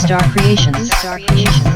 Star Creations. Star Creations.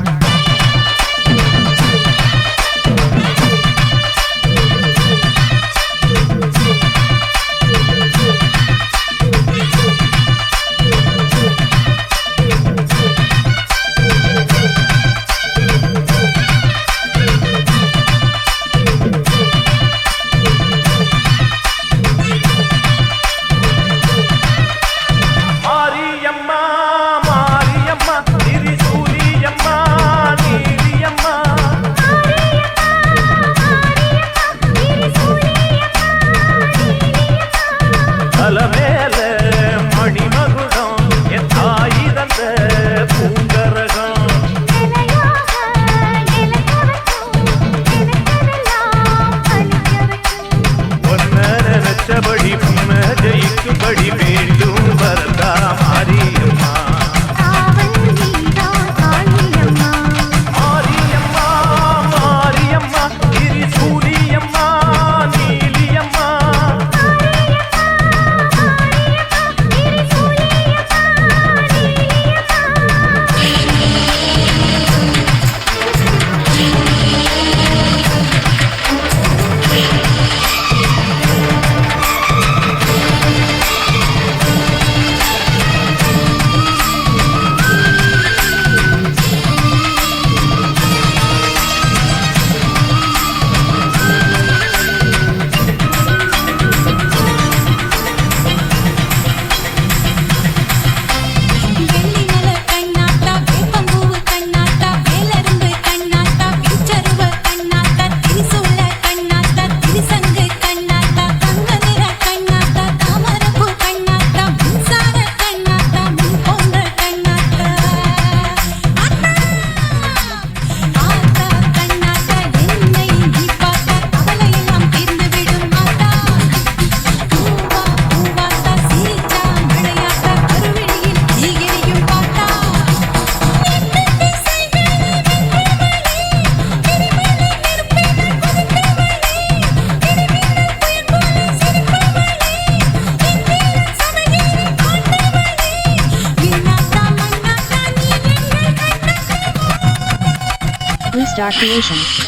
Star Creations.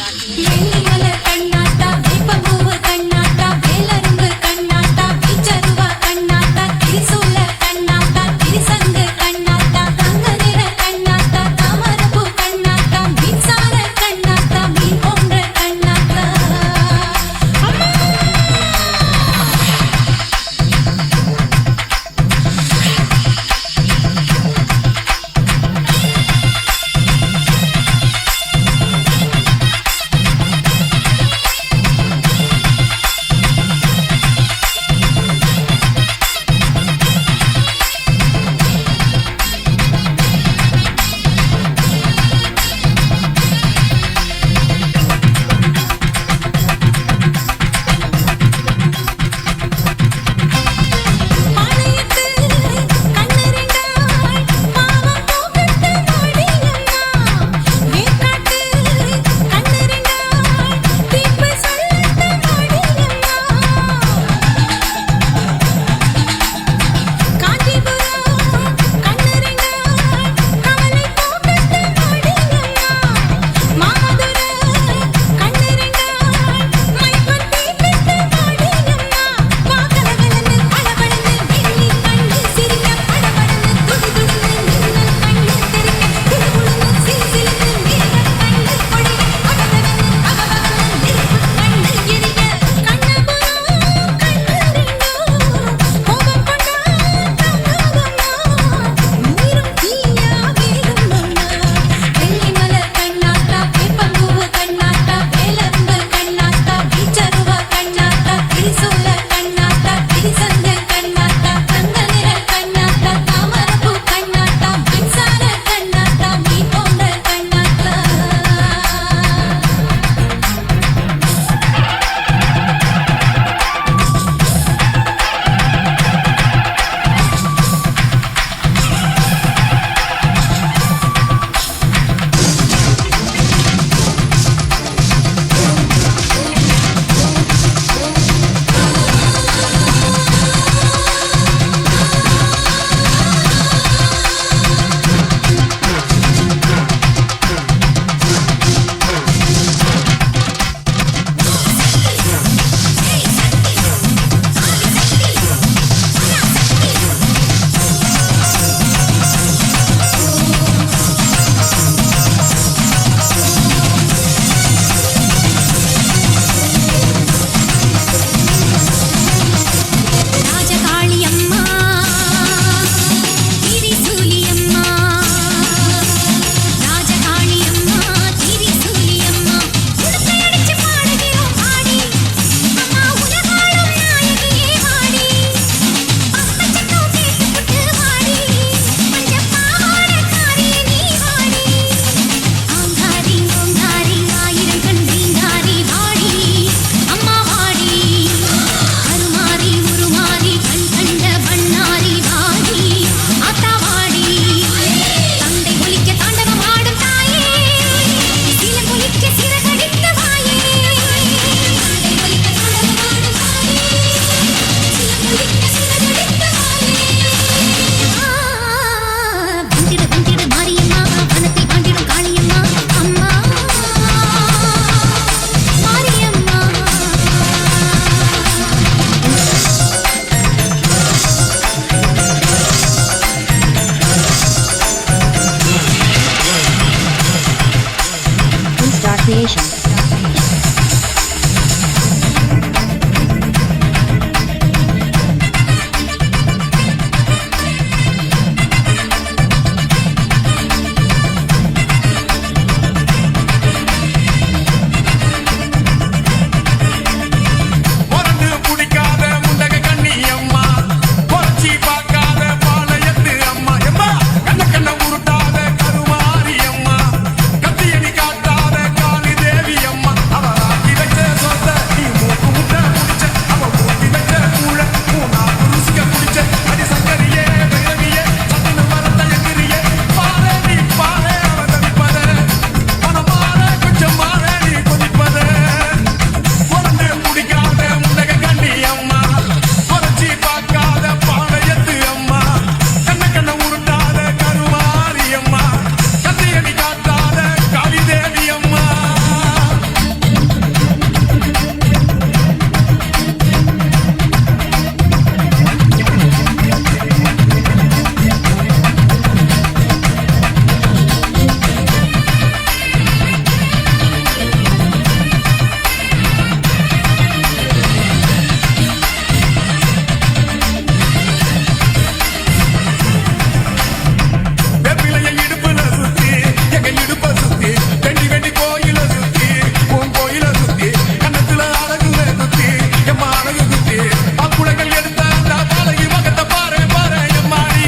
Creations. பொறந்து புடிக்காத முண்டக கண்ணி அம்மா பொறச்சி பார்க்காத பாளையத்து அம்மா எம்மா கண்ண கண்ண உருட்டாத கருமாரி அம்மா கத்தியணி காட்டாத காளி தேவி அம்மா அவ ஆக்கி வச்ச சொத்த நீ மூக்கு முட்டை முடிச்ச அவ மூட்டி வச்ச கூழ மூணா ருசிக்க குடிச்ச அடி சங்கரியே பைரவியே சத்துன மரத்த எங்கிரியே பாரு நீ பாரு அவ தவிப்பத மனமாற கொஞ்சம் மாற நீ கொதிப்பத பொறந்து புடிக்காத முண்டக கண்ணி அம்மா பொறச்சி பார்க்காத பாளையத்து அம்மா கண்ண கண்ண உருட்டாத கருமாரி அம்மா கத்தியடி காட்டாத காளி தேவி அம்மா வெப்பிலைய இடுப்புல சுத்தி எங்க இடுப்ப சுத்தி வெண்டி வெண்டி கோயில சுத்தி உன் கோயில சுத்தி கண்ணத்துல அழகுல சுத்தி எம்மா அழகு சுத்தி அக்குளைகள் எடுத்த அந்த பாலகி மகத்தை பாரு பாரு எம்மாடி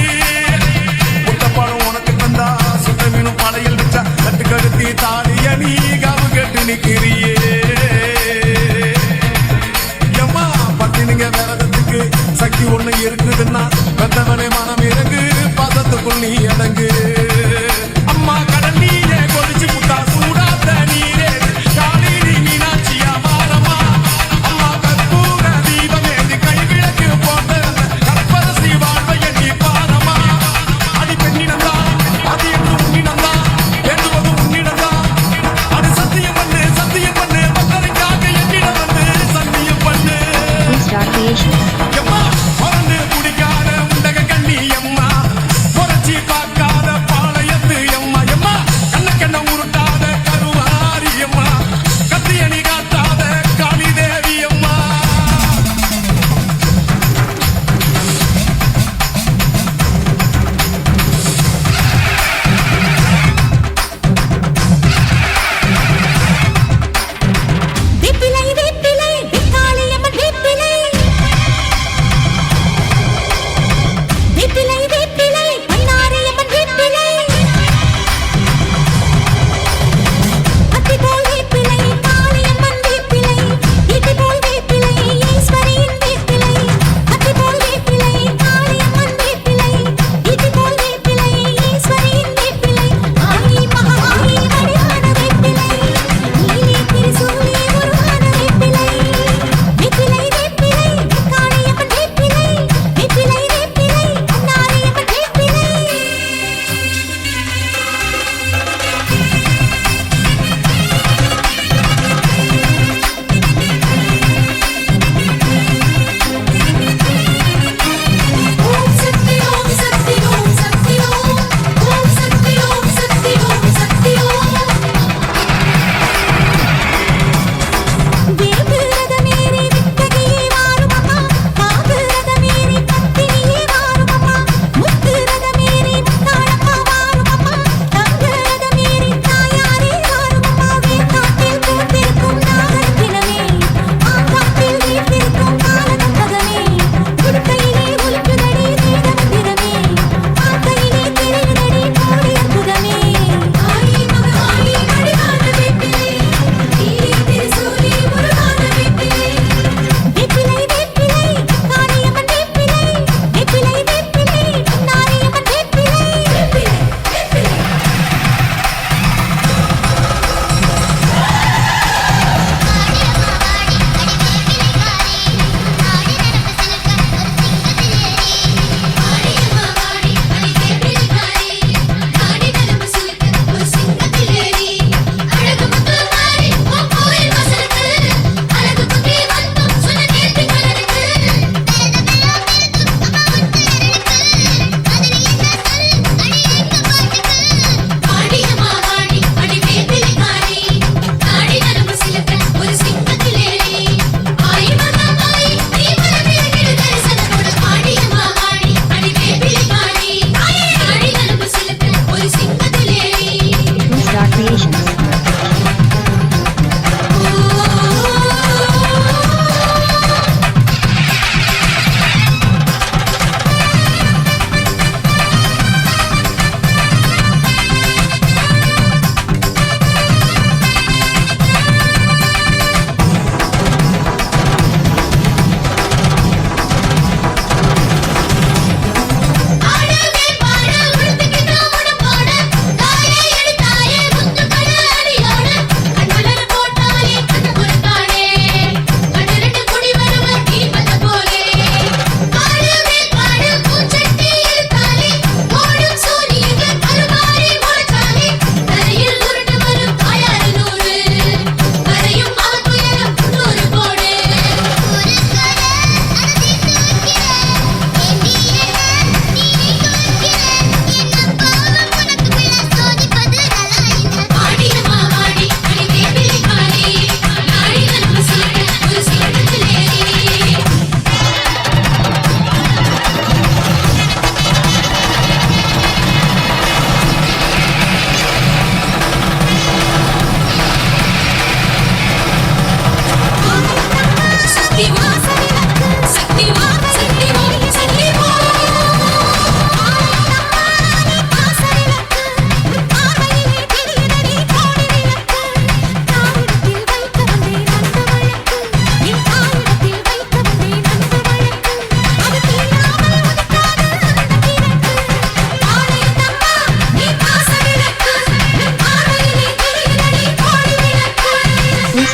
முட்டப்பாலம் உனக்கு தந்தா சுத்த மீனும் பாலையில் வச்சா கட்டு கழுத்தி தாலிய நீ காவு கட்டு நிக்கிறியே எம்மா பத்தினிங்க விரதத்துக்கு சக்தி ஒண்ணு இருக்குதுன்னா வெந்தவனே மனம் இறங்கு பாசத்துக்குள் நீ அடங்கு அம்மா கடல் நீரே கொதிச்சு புத்தா சூடாத்த நீரே காளி நீ மீனாட்சியா மாறம்மா அம்மா கற்பூர தீபமேந்தி கை விளக்கு போட்ட கற்பரசி வாழ்வை எண்ணி பாரம்மா அடி பெண்ணினந்தா அது என்று உன்னினந்தா வேண்டுவது உன்னிடந்தா அது சத்தியம் பண்ணு பக்தரைக்காக என்னிடம் வந்து சத்தியம் பண்ணு Blue Star Creations. எம்மா பொறந்து புடிக்காத முண்டக கண்ணி அம்மா பொறச்சி பார்க்காத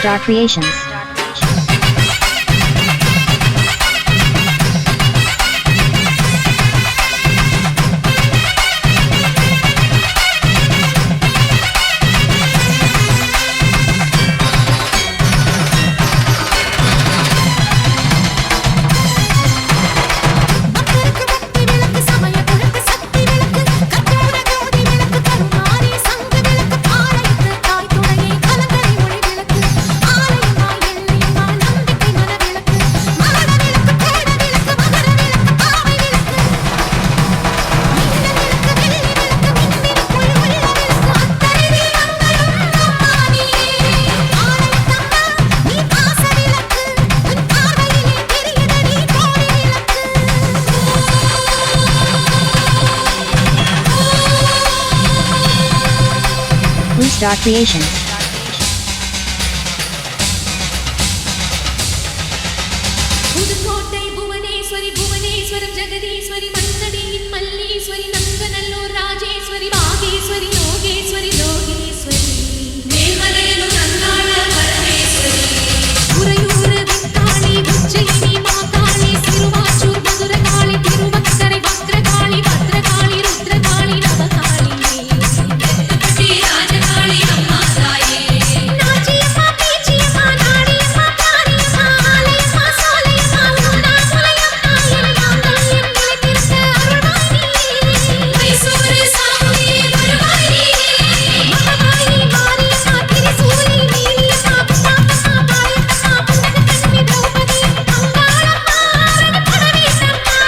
Star Creations. Blue Star Creations. Pudukkottai Bhuvaneswari Puvaneswaram Jagadeeswari மன்னடியின் Malleswari Nanganallur Rajeswari Bageshwari Yogeswari Lokeswari Melmalayanur Angala Parameswari Uraiyur Vekkali Ujjayini Mahakali Siruvachur Madurakali Thiruvakkarai Vakrakali Bhadrakali Rudrakali நவகாளி எட்டுப்பட்டி ராஜகாளி அம்மா தாயே நாச்சியம்மா பேச்சியம்மா நாடியம்மா தாரியம்மா ஆலயம்மா சோலையம்மா ஊனா முலையம்மா எல்லாம் எங்களை திருத்த அருள்வாய் மைசூரு சாமி வருவாய் மகமாயி Mariamma Trishuli Neeliyamma புஷ்பாம்பம்மா பாயக்கம்மா புன்னகக்கண்ணி Draupadi Angalamma ரணபடவேசம்மா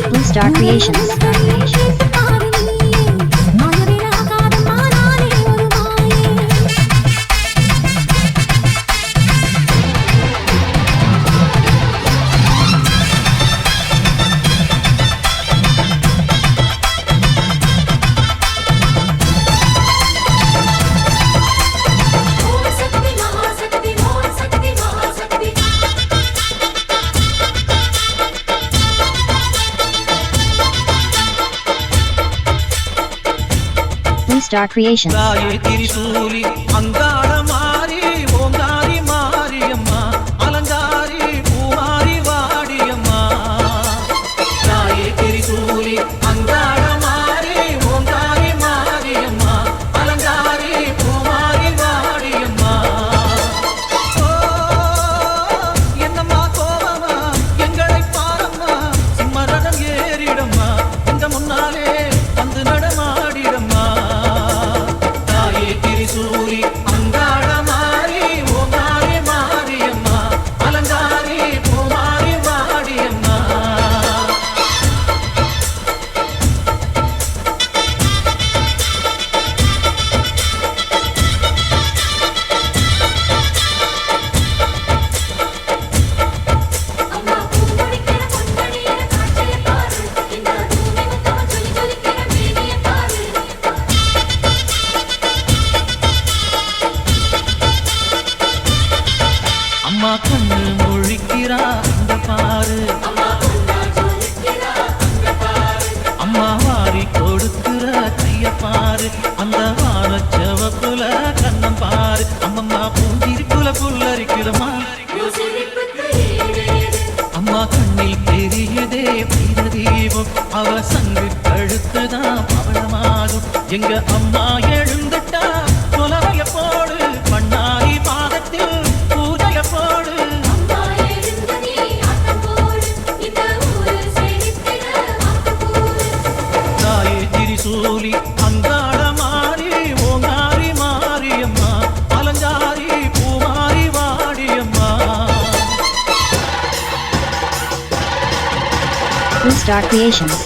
Blue Star Creations. Blue Star Creations. தாயே திரிசூலி அங்காள மாறி ஓங்காரி மாரியம்மா அலங்காரி பூமாரி வாடியம்மா தாயே திரிசூலி அங்காள மாறி ஓங்காரி மாரியம்மா அலங்காரி பூமாரி வாடியம்மா ஓ என்னம்மா கோவமா எங்களை பாரம்மா சிம்மரதம் ஏறிடம்மா எங்க முன்னாலே வந்து நடமாடிடம்மா தாயே திரிசூலி வண்ணம் பாரு அம்மம்மா பூஞ்சிருக்குல புல்லரிக்குதம்மா அம்மா கண்ணில் தெரியுதே வைர தீபம் அவ சங்கு கழுத்துதான் பவளமாகும் எங்க அம்மா எழுந்துட்டா கொலவைய போடு பண்ணாரி பாதத்தில் பூஜைய போடு தாயே திரிசூலி அங்காள மாறி ஓங்காரி மாரியம்மா அலங்காரி பூமாரி வாடியம்மா Blue Star Creations.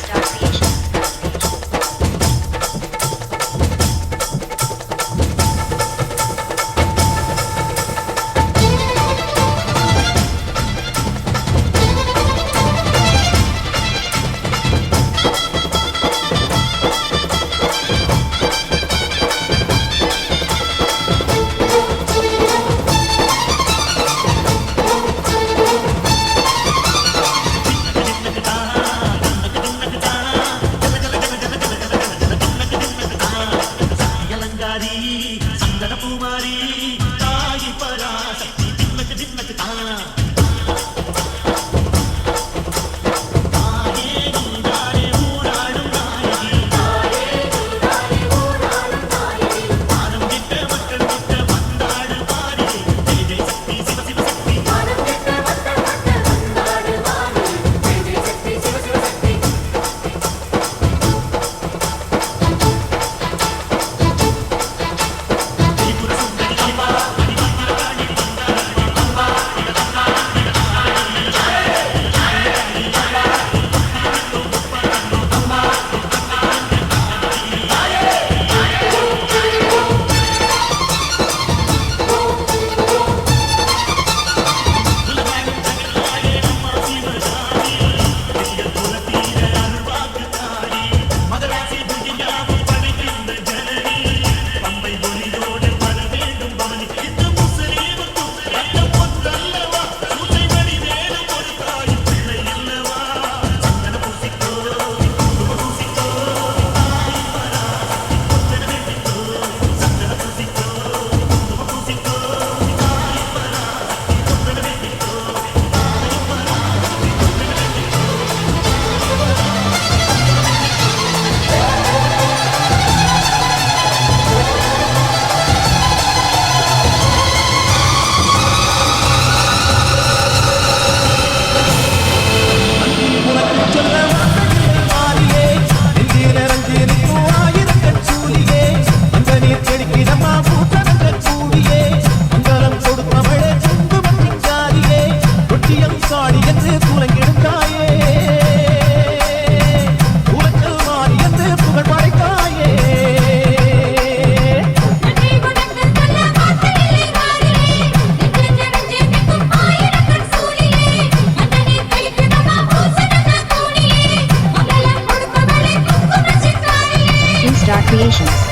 Creations.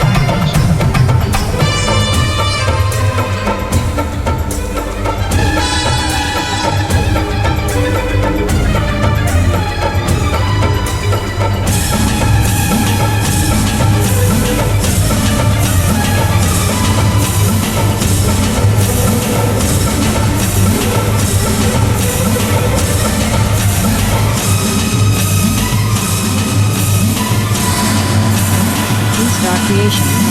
Blue Star Creations.